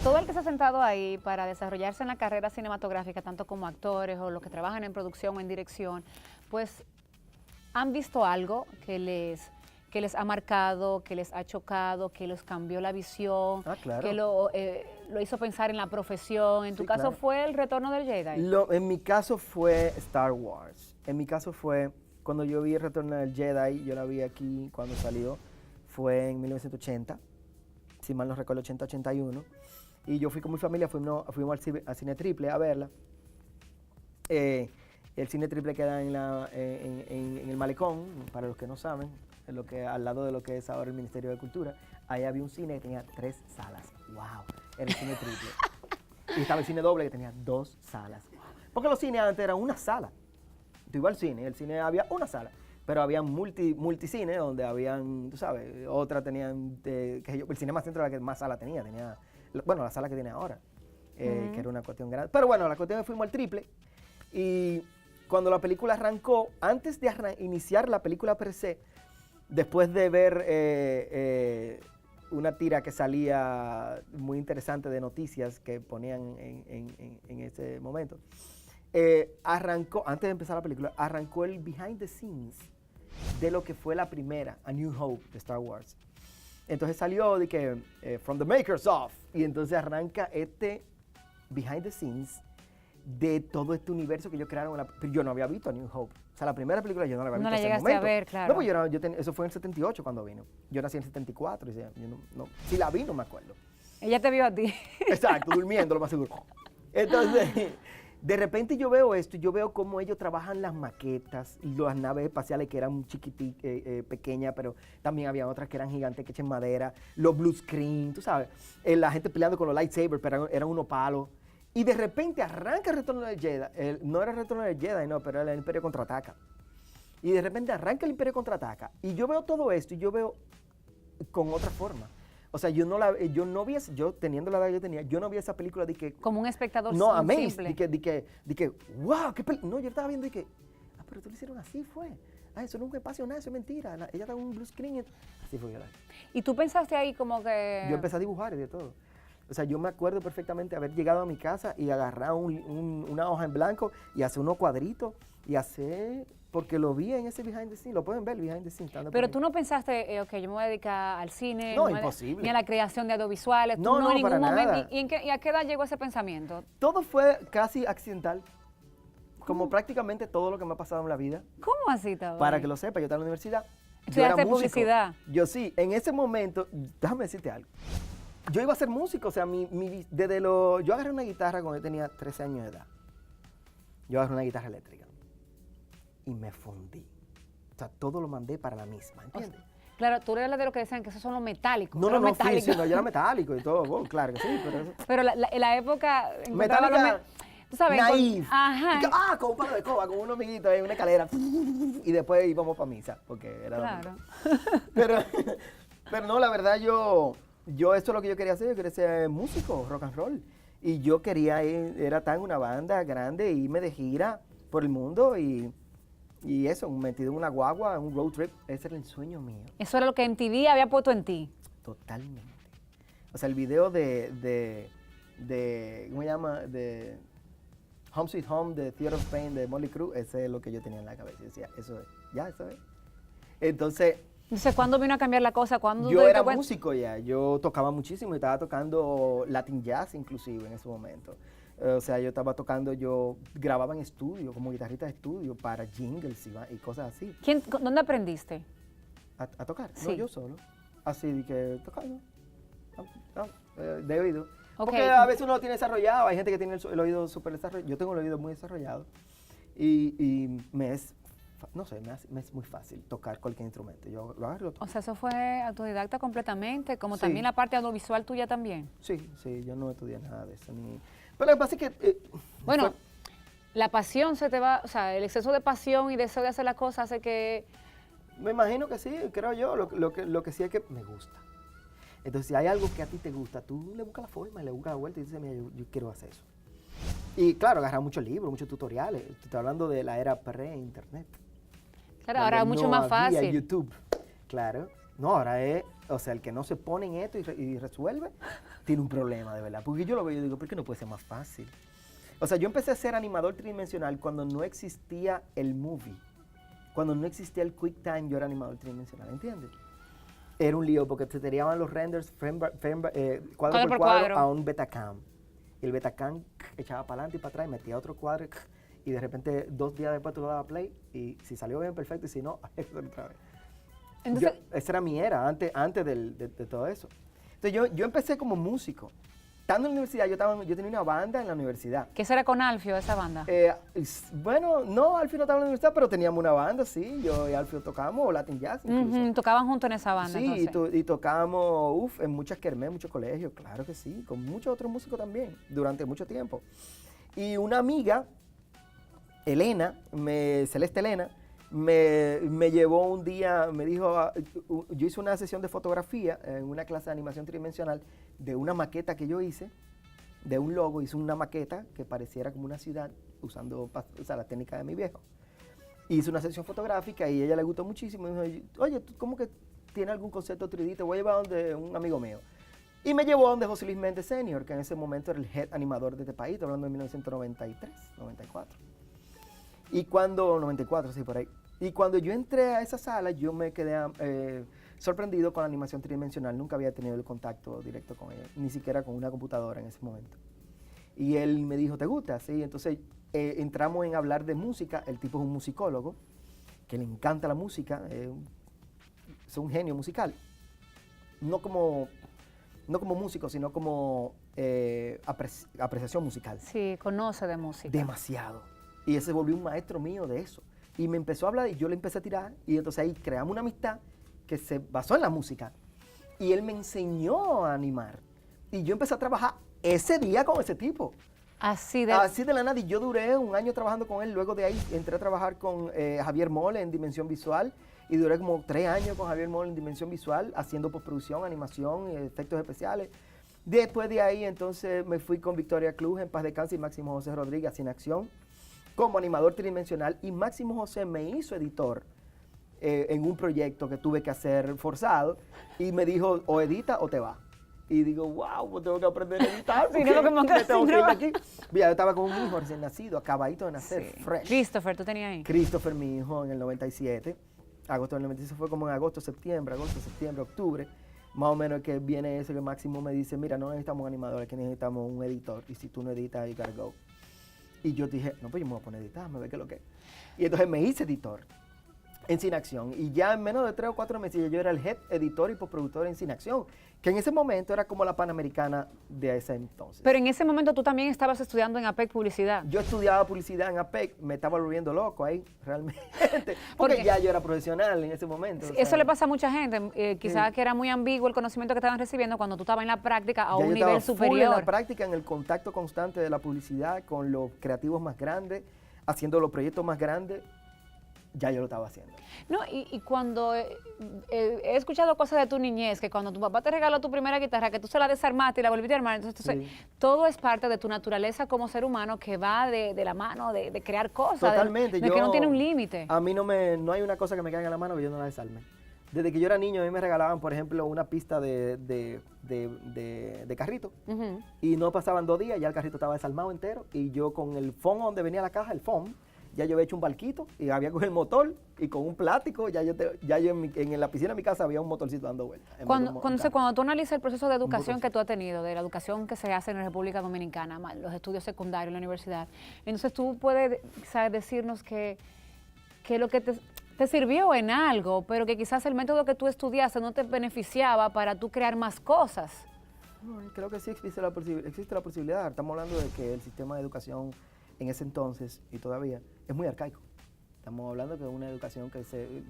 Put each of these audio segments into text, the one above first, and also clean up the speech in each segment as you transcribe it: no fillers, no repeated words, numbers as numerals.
Todo el que se ha sentado ahí para desarrollarse en la carrera cinematográfica, tanto como actores o los que trabajan en producción o en dirección, pues han visto algo que les ha marcado, que les ha chocado, que les cambió la visión, Ah, claro. que lo hizo pensar en la profesión. En tu Sí, caso claro. fue el Retorno del Jedi. En mi caso fue Star Wars. En mi caso fue cuando yo vi el Retorno del Jedi, yo la vi aquí cuando salió, fue en 1980, si mal no recuerdo, 80-81. Y yo fui con mi familia, fuimos al cine Triple a verla. El cine Triple queda en el Malecón, para los que no saben, al lado de lo que es ahora el Ministerio de Cultura. Ahí había un cine que tenía 3 salas. ¡Wow! Era el cine Triple. Y estaba el cine doble que tenía 2 salas. Porque los cines antes eran una sala. Tú ibas al cine, el cine había una sala. Pero había multicine donde habían, tú sabes, otras tenían, el Cinema Centro era la que más sala tenía. Bueno, la sala que tiene ahora, que era una cuestión grande. Pero bueno, la cuestión es que fuimos al Triple y cuando la película arrancó, antes de iniciar la película per se, después de ver una tira que salía muy interesante de noticias que ponían en ese momento, arrancó, antes de empezar la película, arrancó el behind the scenes de lo que fue la primera, A New Hope, de Star Wars. Entonces salió de que, from the makers of, y entonces arranca este behind the scenes de todo este universo que ellos crearon. Pero yo no había visto a New Hope. O sea, la primera película yo no la había visto No la hasta ese llegaste a momento. ver, claro. No, pues eso fue en el 78 cuando vino. Yo nací en el 74, y yo si la vi no me acuerdo. Ella te vio a ti. Exacto, durmiendo, lo más seguro. Entonces, de repente yo veo esto, yo veo cómo ellos trabajan las maquetas y las naves espaciales que eran pequeñas, pero también había otras que eran gigantes, que echen madera, los blue screen, tú sabes, la gente peleando con los lightsabers, pero eran unos palos. Y de repente arranca el Retorno del Jedi, no era el Retorno del Jedi, no, pero era el Imperio Contraataca. Y de repente arranca el Imperio Contraataca, y yo veo todo esto, y yo veo con otra forma. O sea, yo no vi, yo teniendo la edad que yo tenía, yo no vi esa película de que... Como un espectador no, amazed, simple. de que, wow, qué película. No, yo estaba viendo y que, pero tú lo hicieron así, fue. Eso no es un espacio, nada, eso es mentira. Ella estaba en un blue screen. Así fue. ¿Y tú pensaste ahí como que...? Yo empecé a dibujar y de todo. O sea, yo me acuerdo perfectamente haber llegado a mi casa y agarrar una hoja en blanco y hacer unos cuadritos y hacer... Porque lo vi en ese behind the scenes, lo pueden ver, el behind the scenes. Pero tú no pensaste, ok, yo me voy a dedicar al cine, no imposible. Ni a la creación de audiovisuales. No, en ningún para momento. nada. ¿Y a qué edad llegó ese pensamiento? Todo fue casi accidental, como prácticamente todo lo que me ha pasado en la vida. ¿Cómo así, Tabo? Para que lo sepa, yo estaba en la universidad. ¿Estudiaste publicidad? Yo sí, en ese momento, déjame decirte algo. Yo iba a ser músico, o sea, yo agarré una guitarra cuando yo tenía 13 años de edad. Yo agarré una guitarra eléctrica y me fundí. O sea, todo lo mandé para la misma, ¿entiendes? O sea, claro, tú eres de lo que decían que esos son los metálicos. No, sí, no, yo era metálico y todo, bueno, claro que sí, pero eso. Pero la época... Metálica, tú sabes, naif. Ajá. Con un palo de escoba, con unos amiguitos en una escalera. Y después íbamos para misa, porque era claro. Pero no, la verdad, yo esto es lo que yo quería hacer. Yo quería ser músico, rock and roll. Y yo quería era tan una banda grande, irme de gira por el mundo y eso, metido en una guagua, en un road trip. Ese era el sueño mío. Eso era lo que MTV había puesto en ti. Totalmente. O sea, el video de ¿cómo se llama? De Home Sweet Home, de Theater of Pain, de Motley Crue, ese es lo que yo tenía en la cabeza. Yo decía, eso es, eso es. Entonces, ¿cuándo vino a cambiar la cosa? Yo era músico ya, yo tocaba muchísimo y estaba tocando Latin Jazz inclusive en ese momento. O sea, yo grababa en estudio, como guitarrista de estudio, para jingles y cosas así. ¿Dónde aprendiste? ¿A tocar? Sí. No, yo solo. Así de que tocando. De oído. Okay. Porque a veces uno lo tiene desarrollado, hay gente que tiene el oído súper desarrollado. Yo tengo el oído muy desarrollado y me es muy fácil tocar cualquier instrumento. Yo lo agarro. O sea, eso fue autodidacta completamente, como Sí. También la parte audiovisual tuya también. Sí, yo no estudié nada de eso. Pero lo que pasa es que... bueno, la pasión se te va, o sea, el exceso de pasión y deseo de hacer las cosas hace que... Me imagino que sí, creo yo. Lo que sí es que me gusta. Entonces, si hay algo que a ti te gusta, tú le buscas la forma, le buscas la vuelta y dices, mira, yo quiero hacer eso. Y claro, agarrar muchos libros, muchos tutoriales. Estoy hablando de la era pre-internet. Claro, ahora es mucho más fácil. YouTube, claro. No, ahora es, o sea, el que no se pone en esto y resuelve, tiene un problema de verdad. Porque yo lo veo y yo digo, ¿por qué no puede ser más fácil? O sea, yo empecé a ser animador tridimensional cuando no existía el movie. Cuando no existía el QuickTime, yo era animador tridimensional, ¿entiendes? Era un lío porque te tiraban los renders cuadro por cuadro a un Betacam. Y el Betacam echaba para adelante y para atrás y metía otro cuadro y de repente 2 días después tú le dabas play y si salió bien, perfecto, y si no, otra vez. Entonces, Esa era mi era, antes de todo eso. Entonces yo empecé como músico. Estando en la universidad, yo tenía una banda en la universidad. ¿qué será con Alfio, esa banda? Bueno, no, Alfio no estaba en la universidad, pero teníamos una banda, sí. Yo y Alfio tocábamos Latin Jazz incluso. Tocaban juntos en esa banda, Sí, entonces. y tocábamos en muchas kermés, muchos colegios, claro que sí, con muchos otros músicos también, durante mucho tiempo. Y una amiga, Celeste Elena, me llevó un día, me dijo, yo hice una sesión de fotografía en una clase de animación tridimensional de una maqueta que yo hice, de un logo, hice una maqueta que pareciera como una ciudad usando la técnica de mi viejo. Hice una sesión fotográfica y a ella le gustó muchísimo. Y me dijo, oye, ¿tú cómo que tienes algún concepto 3D? Te voy a llevar donde un amigo mío. Y me llevó a donde José Luis Méndez Senior, que en ese momento era el head animador de este país, estoy hablando de 1993, 94. Y cuando, 94, sí, por ahí. Y cuando yo entré a esa sala, yo me quedé sorprendido con la animación tridimensional. Nunca había tenido el contacto directo con ella, ni siquiera con una computadora en ese momento. Y él me dijo, ¿te gusta? Sí, entonces entramos en hablar de música. El tipo es un musicólogo, que le encanta la música, es un genio musical. No como músico, sino como apreciación musical. Sí, conoce de música. Demasiado. Y ese se volvió un maestro mío de eso. Y me empezó a hablar y yo le empecé a tirar. Y entonces ahí creamos una amistad que se basó en la música. Y él me enseñó a animar. Y yo empecé a trabajar ese día con ese tipo. Así de la nada. Y yo duré un año trabajando con él. Luego de ahí entré a trabajar con Javier Mole en Dimensión Visual. Y duré como 3 años con Javier Mole en Dimensión Visual, haciendo postproducción, animación, efectos especiales. Después de ahí, entonuz me fui con Victoria Cruz, en paz descanse, y Máximo José Rodríguez, Sin Acción, como animador tridimensional. Y Máximo José me hizo editor en un proyecto que tuve que hacer forzado. Y me dijo, o edita o te va. Y digo, wow, pues tengo que aprender a editar. Sí, no, como que me tengo que ir de aquí. Mira, yo estaba con un hijo recién nacido, acabadito de nacer, Sí. fresh. Christopher, ¿tú tenías ahí? Christopher, mi hijo, en el 97. Agosto del 97 fue como en agosto, septiembre, octubre. Más o menos que viene ese que Máximo me dice, mira, no necesitamos un animador, aquí necesitamos un editor. Y si tú no editas, you gotta go. Y yo dije, no, pues yo me voy a poner a editar, me ve qué es lo que es. Y entonces me hice editor en Sin Acción. Y ya en menos de 3 o 4 meses yo era el head editor y postproductor en Sin Acción, que en ese momento era como la Panamericana de ese entonces. Pero en ese momento tú también estabas estudiando en APEC Publicidad. Yo estudiaba publicidad en APEC, me estaba volviendo loco ahí, realmente, porque Porque ya yo era profesional en ese momento. eso le pasa a mucha gente, quizás que era muy ambiguo el conocimiento que estaban recibiendo cuando tú estabas en la práctica a Ya un yo nivel estaba full superior. en la práctica, en el contacto constante de la publicidad con los creativos más grandes, haciendo los proyectos más grandes, ya yo lo estaba haciendo. No, y cuando he escuchado cosas de tu niñez, que cuando tu papá te regaló tu primera guitarra, que tú se la desarmaste y la volviste a armar, entonces Sí. todo es parte de tu naturaleza como ser humano que va de la mano de crear cosas. Totalmente. De que no tiene un límite. A mí no hay una cosa que me caiga en la mano que yo no la desarme. Desde que yo era niño, a mí me regalaban, por ejemplo, una pista de carrito. Ujú. Y no pasaban 2 días, ya el carrito estaba desarmado entero. Y yo con el foam donde venía la caja, el foam, ya yo había hecho un barquito y había con el motor y con un plástico, ya yo en la piscina de mi casa había un motorcito dando vueltas. Cuando tú analizas el proceso de educación motorcito. que tú has tenido, de la educación que se hace en la República Dominicana, los estudios secundarios en la universidad, entonces tú puedes, ¿sabes?, decirnos que lo que te sirvió en algo, pero que quizás el método que tú estudiaste no te beneficiaba para tú crear más cosas. No, creo que sí existe la posibilidad. Estamos hablando de que el sistema de educación en ese entonces y todavía es muy arcaico. Estamos hablando de una educación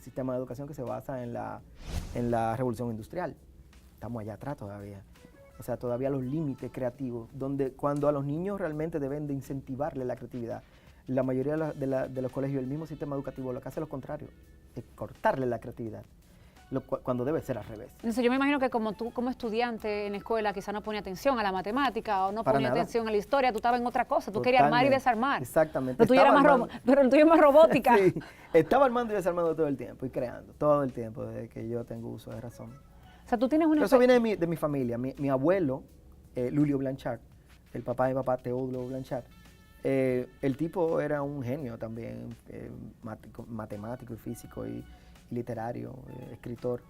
sistema de educación que se basa en la revolución industrial. Estamos allá atrás todavía. O sea, todavía los límites creativos, donde cuando a los niños realmente deben de incentivarle la creatividad. La mayoría de los colegios, el mismo sistema educativo, lo que hace es lo contrario, es cortarle la creatividad. cuando debe ser al revés. Entonces yo me imagino que como tú, como estudiante en la escuela, quizá no ponía atención a la matemática o no Para ponía nada. atención a la historia, tú estabas en otra cosa, tú querías armar y Totalmente. desarmar. Exactamente. Lo tuyo era Estaba más armando- pero el tuyo es más robótica. Sí, estaba armando y desarmando todo el tiempo y creando, todo el tiempo, desde que yo tengo uso de razón. O sea, tú tienes una... Pero eso viene de mi familia. Mi abuelo, Lulio Blanchard, el papá de mi papá, Teodulo Blanchard, el tipo era un genio también, matemático y físico y literario, escritor.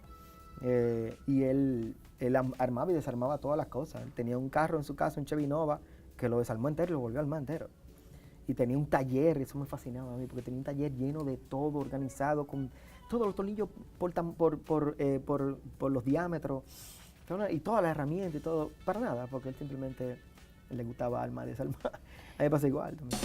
Y él armaba y desarmaba todas las cosas. Él tenía un carro en su casa, un Chevy Nova, que lo desarmó entero y lo volvió a armar entero. Y tenía un taller, eso me fascinaba a mí, porque tenía un taller lleno de todo, organizado, con todos los tornillos por los diámetros, y todas las herramientas y todo, para nada, porque él simplemente le gustaba armar y desarmar. A mí me pasa igual también.